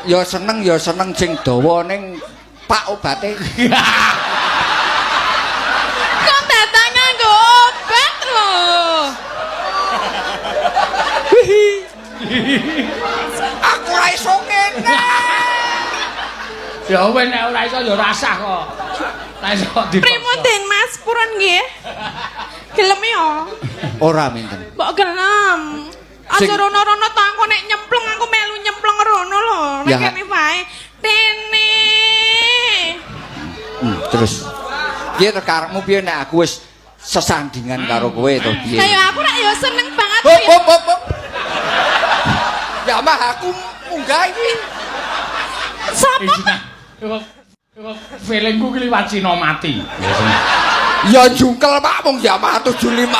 ya seneng sing dawa ning Pak obate. Kok datang nganggo obat lho. Aku ora iso ngene. Ya wis nek ora iso ya rasah kok. Ora iso dipaksa. Primunten Mas purun nggih. Gelem ya. Ora minten. Mbok gelem. Aja rono-rono to aku nek nyemplung aku melu nyemplung rono lho. Nek Ya. kene wae. Dene. Terus piye to karepmu piye nek aku wis sesandingan karo kowe to piye? Kayak aku nek ya seneng banget Hop ya. hop hop. Ya mah aku munggah iki. Sapa? Feelingku ki liwat Cina mati. Ya jungkel Pak mung ya mah 75.